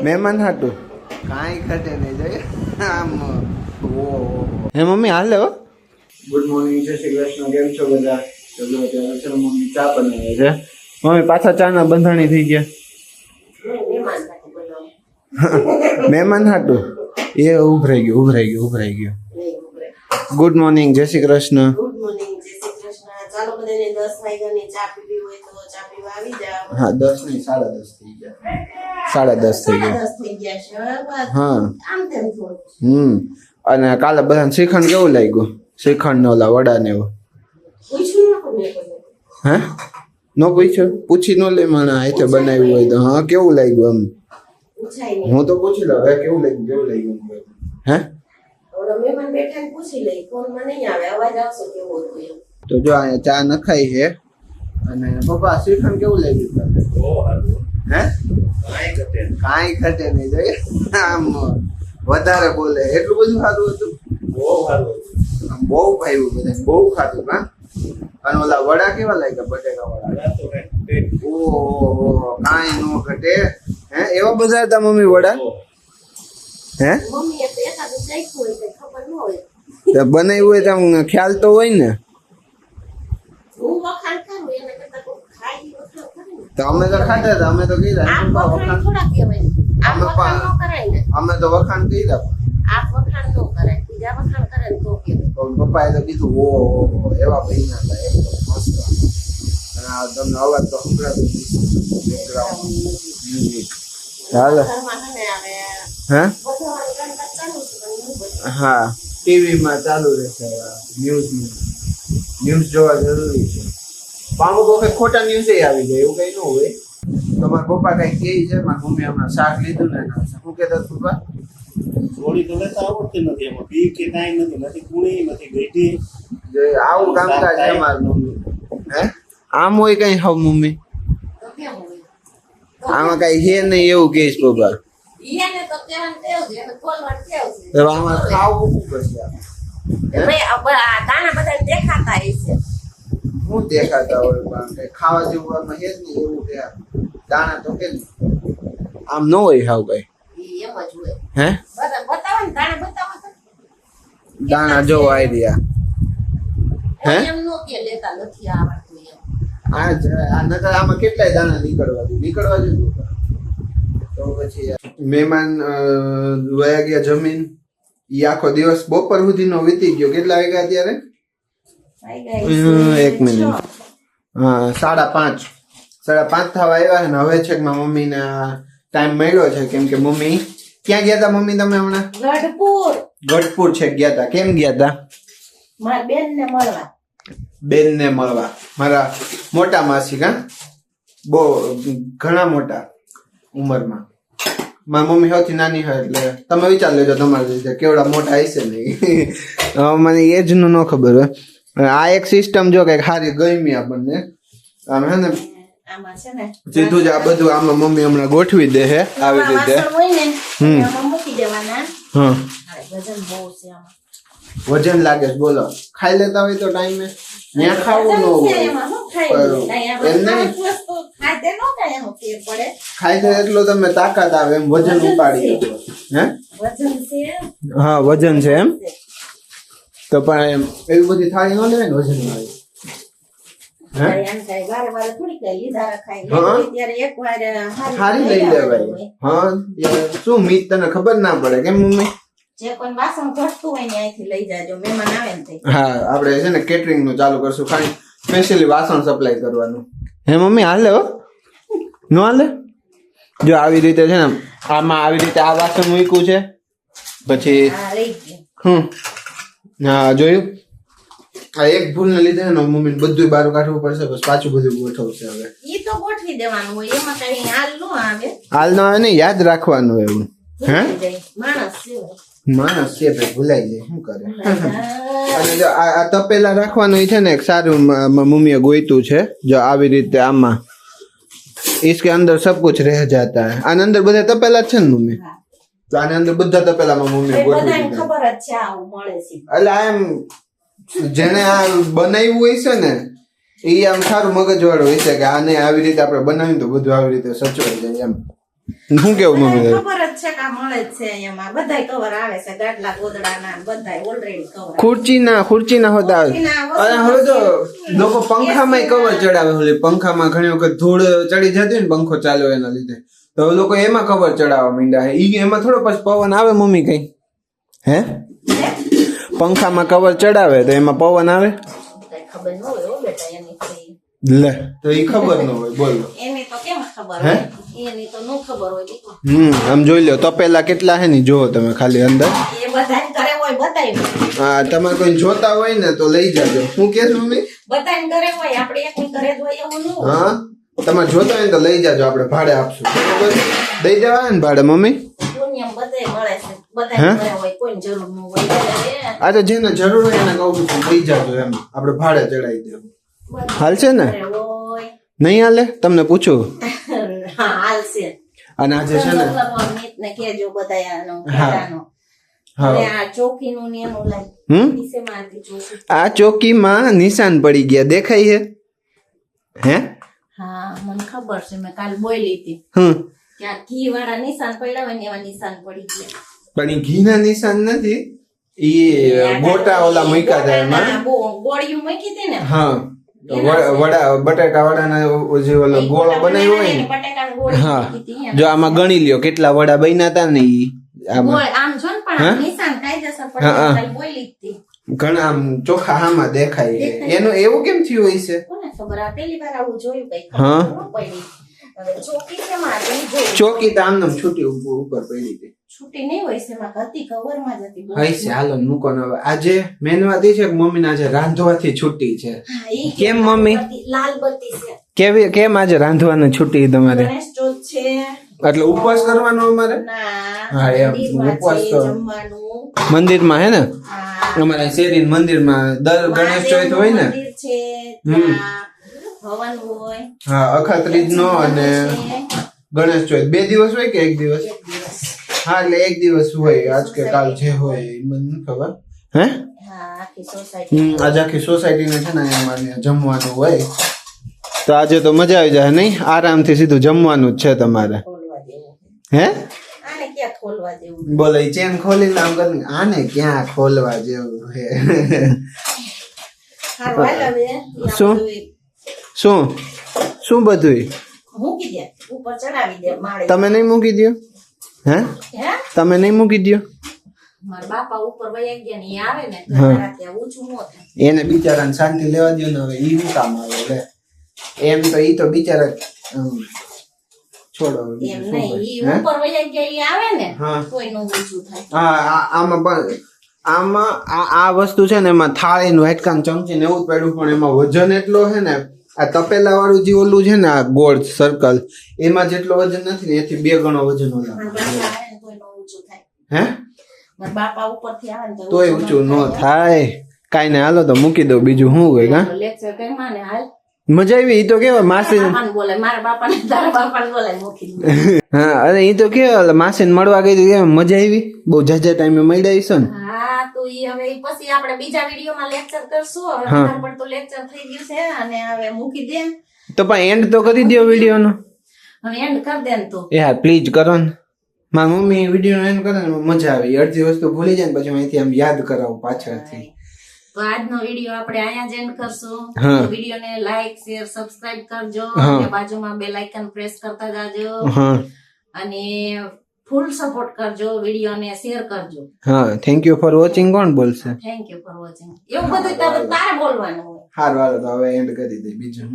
મહેમાન હાટું કાંઈ ઘટે નહીં જાય આમ હે મમ્મી હાલે હો. ગુડ મોર્નિંગ, જય શ્રી કૃષ્ણ. કેમ છો બધા? ચલો અત્યારે છે મમ્મી ચા બનાવે છે. મમ્મી પાછા ચાના બંધાણી થઈ ગયા. મહેમાન હાટું એ ઉભરાઈ ગયો. ગુડ મોર્નિંગ, જય શ્રી કૃષ્ણ. ગુડ મોર્નિંગ, જય શ્રી કૃષ્ણ. ચાલો બધાને 10 વાગ્યાની ચા પીવી હોય તો ચા પીવા આવી જાવ. હા 10 નહીં 10:30 થઈ ગયા. 10:30 થઈ ગયા. 10 થઈ ગયા છે. હા આમ તેમ થોડું. અને કાલે બધાને શ્રીખંડ કેવું લાગ્યું? શ્રીખંડ ને ઓલા વડા ને એવું પૂછ્યું ન કોને? હે નો પૂછ્યું? પૂછી નો લે મને આથે બનાવ્યું હોય તો. હા કેવું લાગ્યું? એમ પૂછાય નહીં. હું તો પૂછી લઉં હે કેવું લાગ્યું હે. ઓલો મહેમાન બેઠા ને પૂછી લઈ. ફોન માં નહીં આવે, અવાજ આવશે કેવો હતો એમ. તો જો અહીંયા ચા નખાઈ છે. અને પપ્પા શ્રીખંડ કેવું લાગ્યું તમને? બહુ સારું. હે કાંઈ ઘટે નહીં જોઈએ આમ વધારે બોલે એટલું બધું સારું હતું. બહુ સારું આમ બહુ ભાવ્યું બધા બહુ ખાધું. હા અને ઓલા વડા કેવા લાગ્યા? બટેકા વડા. ઓહો કાંઈ નો ઘટે. હે એવા બધા હતા મમ્મી વડા? હે મમ્મીએ તો એકાદું ચાખ્યું હોય તો ખબર ન હોય. બનાવ્યું હોય તો આમ ખ્યાલ તો હોય ને. હું વખાણ કરું એને કરતા કોઈ ખાઈ વખાણ કરે ને. તો અમે તો ખાધા હતા. અમે તો કીધા આ વખાણ થોડા કહેવાય. આ વખાણ ન કરાય ને. અમે તો વખાણ કીધા. આ વખાણ ન કરાય. બીજા વખાણ કરે ને તો કહેવાય. પપ્પાએ તો કીધું ઓહો એવા પૈસા હતા એકદમ મસ્ત. અને આ તમને અવાજ તો સંભળાતો મ્યુઝિક ચાલે. હે હા ટીવીમાં ચાલુ રહેશે. ન્યૂઝ જોવા જરૂરી છે. અમુક વખત ખોટા ન્યૂઝ આવી જાય એવું કઈ ન હોય. તમારા પપ્પા કઈ કહે છે? મારી મમ્મી હમણાં શાક લીધું ને શું કહેતા પપ્પા? થોડી તો લેતા આવડતી નથી. એમાં બી કે કાંઈ નથી કુણી નથી ગઈટી. આવું કામકાજ છે મારી મમ્મી. હે આમ હોય કઈ હવે મમ્મી? તો કેમ હોય? આમાં કઈ છે નહીં એવું કહીશ પપ્પા. ઈયાને તો કહેવાનું ટેવ છે, એને ખોલવાનું ટેવ છે. હવે આમાં ખાવું શું કરશે? ભાઈ આ દાણા બધા દેખાતા હશે. શું દેખાતા હોય પણ કઈ ખાવા જેવું આમાં છે જ નહીં એવું કે દાણા તો કે આમ ન હોય હાવ કઈ. ઈ એમ જ હોય. હે બધા બતાવો ને દાણા બતાવો તો. દાણા જો આઈડિયા. હે એમ નો કે લેતા નથી આવડતું એમ. આ નકર આમાં કેટલાય દાણા નીકળવા જોઈએ તો પછી મહેમાન વયા ગયા જમીન. ઈ આખો દિવસ બપોર સુધીનો વીતી ગયો. કેટલા વાગ્યા અત્યારે? એક મિનિટ. હા 5:30 થવા આવ્યા ને હવે છે કે મારા મમ્મીને ટાઈમ મળ્યો છે. કેમ કે મમ્મી ક્યાં ગયા હતા? મમ્મી તમે હમણાં ગઢપુર છે ગયા હતા. કેમ ગયા હતા? મારા બેનને મળવા. મારા મોટા માસી કા બહુ ઘણા મોટા ઉંમરમાં. મારી મમ્મી સૌથી નાની હોય એટલે તમે વિચાર લેજો તમારી રીતે કેવડા મોટા હશે નહીં. મને એજ નું ન ખબર હોય. આ એક સિસ્ટમ જો કે સારી ગમી આપણને. આમ હે ને આમાં છે ને સીધું જ આ બધું આમાં મમ્મી હમણાં ગોઠવી દે હે આવી રીતે. આમાં મૂકી દેવાના. હા વજન બહુ છે આમાં. વજન લાગે છે બોલો. ખાઈ લેતા હોય તો ટાઈમે ત્યાં ખાવું ન હોય. ખાઈ દે એટલો તમે તાકાત આવે એમ વજન ઉપાડી શકો. હે હા વજન છે એમ. તો પણ એમ એવી બધી થાળી ન લેવાય ને વજન વાળી. હારી લઈ લેવાય. હા શું મીત તને ખબર ના પડે કેમ મમ્મી? જે કોઈ વાસણ ઘટતું હોય ને અહીંથી લઈ જાજો મહેમાન આવે ને. હા આપણે છે ને કેટરિંગ નું ચાલુ કરશું. ખાલી સ્પેશિયલી વાસણ સપ્લાય કરવાનું. હે મમ્મી હાલે હો? ન હાલે? જો આવી રીતે છે ને આમાં આવી રીતે આ વાસણ મૂક્યું છે. પછી હા જોયું આ એક ભૂલ ને લીધે ને મમ્મી બધું બહાર કાઢવું પડશે. બસ પાછું બધું ગોઠવશે હવે. ઈ તો ગોઠવી દેવાનું હોય એમાં કઈ હાલ નો આવે. હાલ નો આવે ને યાદ રાખવાનું એવું. હે માણસ છે ભાઈ ભૂલાઈ જાય શું કરે. અને જો આ તપેલા રાખવાનું છે ને એક સારું મમ્મીએ ગોઈતું છે. જો આવી રીતે આમાં इसके अंदर सब कुछ रह जाता है. આના અંદર બધા તપેલા છે ને મમ્મી? તો આના અંદર બધા તપેલામાં મમ્મી ગોઠવી દીધા. ખબર જ છે આવું મળે છે. એટલે આમ જેને આ બનાવ્યું હોય છે ને એ આમ સારું મગજ વાળું હોય છે કે આને આવી રીતે આપણે બનાવીને તો બધું આવી રીતે સચવાઈ જાય એમ. શું કેવું મમ્મી તારે? ખબર જ છે કે આ મળે જ છે અહીંયામાં બધાય કવર આવે છે ગાડલા ગોદડાના બધાય ઓલરેડી કવર ખુરચીના હોતા આવે. અને હવે તો લોકો પંખામાં કવર ચડાવે. ઓલી પંખામાં ઘણી વખત ધૂળ ચડી જતી હોય ને પંખો ચાલ્યો એના લીધે, તો હવે લોકો એમાં કવર ચડાવવા માંડ્યા છે. ઈ એમાં થોડો પછી પવન આવે મમ્મી કઈ? હે, પંખામાં કવર ચડાવે તો એમાં પવન આવે? ખબર ન હોય બેટા એની તો લે, તો ઈ ખબર ન હોય. બોલો, એની તો કેમ ખબર હોય? એની તો નો ખબર હોય દીકરો. આમ જોઈ લો તપેલા કેટલા હે ને જોવો તમે ખાલી અંદર. એ બધાય કરે હોય બતાવ્યું. હા, તમારે કોઈ જોતા હોય ને તો લઈ જાજો. શું કે મમ્મી? બધાય કરે હોય આપણે એકની કરે જ હોય એવું ન હોય. હા, તમારે જોતા હોય ને તો લઈ જાજો, આપણે ભાડે આપશું. બરોબર, દઈ દેવા ને ભાડે મમ્મી? દુનિયામાં બધાય મળે છે બધાય કરે હોય કોઈની જરૂર ન હોય. આ તો જેને જરૂર હોય એને કહું છું લઈ જાજો, એમ આપણે ભાડે ચડાવી દેવું. હાલ છે ને? હોય નહીં હાલે? તમને પૂછું. હા હાલશે. અને આજે છે ને મિતને કહેજો બધાય આનો હા. ખાડાનો. હા. અને આ ચોકીનું ને એનું લાઈ વિશેમાં હતી ચોકી. આ ચોકીમાં નિશાન પડી ગયા, દેખાય છે? હે, હા મને ખબર છે મેં કાલ બોલી હતી કે આ ઘી વાળા નિશાન પડ્યા હોય ને એવા નિશાન પડી ગયા. પણ ઈ ઘીના નિશાન નથી, ઈ ગોટા ઓલા મૂક્યા હતા એમાં. ગોળિયું મૂકી હતી ને. હા, વડા બટાકા વડાના જે ઓલો ગોળો બનાવ્યો હોય ને. બટાકાની ગોળી હા, મૂકી હતી એમ. જો આમાં ગણી લ્યો કેટલા વડા બન્યા હતા ને ઈ આમાં. ગોળ આમ જો ને પણ આમ નિશાન કાયદેસર પડી હા, હા. કાલ બોલી હતી. ઘણા આમ ચોખા હામાં દેખાય છે. એનું એવું કેમ થયું હોય છે? કોને ખબર આ પહેલી વાર આવું જોયું કઈ હા. ખબર ન પડી. હવે ચોકી છે મારે જોયું. ચોકી તો આમ નામ છૂટી ઉપર પડી હતી. છૂટી નહીં હોય છે એમાં હતી કવરમાં જ હતી. હોય છે, હાલો મૂકો ને હવે. આજે મેન વાત એ છે કે મમ્મીને આજે રાંધવાથી છૂટી છે. હા, ઈ કેમ મમ્મી? લાલ બત્તી છે. કેમ આજે રાંધવાની છૂટી તમારે? ગણેશ ચોથ છે. એટલે ઉપવાસ કરવાનો અમારે? ના હા, એમ. મંદિરમાં ઉપવાસ છે તો જમવાનું. મંદિરમાં હે ને? હા. અમારે શેરી મંદિરમાં દર ગણેશ ચોથ હોય ને. મંદિર છે ત્યાં હવન હોય. હા, અખાત્રીજ નો અને ગણેશ ચોથ 2 દિવસ હોય કે 1 દિવસ? એક દિવસ. હા, એટલે 1 દિવસ હોય. આજ કે કાલ જે હોય એ મને નથી ખબર. હે, હા આખી સોસાયટી. આજે આખી સોસાયટીને છે ને અમારે જમવાનું હોય, તો આજે તો મજા આવી જાય નહીં? આરામથી સીધું જમવાનું જ છે તમારે. ખોલવા દેવું. હે, આને ક્યાં ખોલવા દેવું? બોલો ઈ ચેન ખોલીને આમ કરીને આને ક્યાં ખોલવા જેવું હે? હારું હાલ હવે ઈ આ શું? બધું શું બધું મૂકી દે ઉપર ચડાવી દે માળે. તમે નહીં મૂકી દ્યો? હે, હે તમે નહીં મૂકી દ્યો? મારા બાપા ઉપર વયા ગયા ને ઈ આવે ને તો હા. મારા ત્યાં ઊંચું ન થાય. એને બિચારાને શાંતિ લેવા દ્યો ને. હવે ઈ શું કામ આવે લે? એમ તો ઈ તો બિચારા છોડો હવે એમ બીજું શું નહીં ઈ હોય? હે? ઉપર વયા ગયા ઈ આવે ને હા. કોઈનું ઊંચું થાય. આમાં પણ આ વસ્તુ છે ને એમાં થાળીનું હાડકાન ચમચી ને એવું જ પડ્યું, પણ એમાં વજન એટલો છે ને. આ તપેલા વાળું જે ઓલું છે ને આ ગોળ સર્કલ, એમાં જેટલો વજન નથી ને એથી 2 ગણો વજન ઓલા. મારા બાપા આવે ને કોઈનું ઊંચું થાય. હે, મારા બાપા ઉપરથી આવે ને તોય ઊંચું ન થાય. કાઈ ને, હાલો તો મૂકી દો, બીજું શું હોય? કા લેક્ચર કઈ માને હાલ. મજા આવી? ઈ તો કેવા માસી. બાપાને બોલે મારા બાપાને તારા બાપાને બોલે મૂકી દે. હા, અરે ઈ તો કેવા માસીને મળવા ગઈ હતી, કેમ મજા આવી? બહુ જાજા ટાઈમે મળ્યા હશો ને? હા તો ઈ હવે ઈ પછી આપણે બીજા વિડીયોમાં લેક્ચર કરશું. હવે હા. વધારે પડતું લેક્ચર થઈ ગયું છે અને હવે મૂકી દે. તો પણ એન્ડ તો કરી દો વિડીયો નો. હવે એન્ડ કર દે ને તું. યાર પ્લીઝ કરો ને. મારી મમ્મી વિડીયો એન્ડ કરે ને મજા આવે. અડધી વસ્તુ ભૂલી જાય ને પછી અહીંથી આમ યાદ કરાવું પાછળથી. તો આજનો વિડીયો આપણે અહીંયા જ એન્ડ કરશું. હા. વિડીયોને લાઈક શેર સબસ્ક્રાઇબ કરજો હા. અને બાજુમાં બેલ આઇકન પ્રેસ કરતા જાજો હા, અને ફૂલ સપોર્ટ કરજો. વિડીયોને શેર કરજો. હા. થેન્ક યુ ફોર વોચિંગ કોણ બોલશે? Thank you for watching. એવું બધું તારે બોલવાનું હોય. હારું, હાલો તો હવે એન્ડ કરી દે. બીજું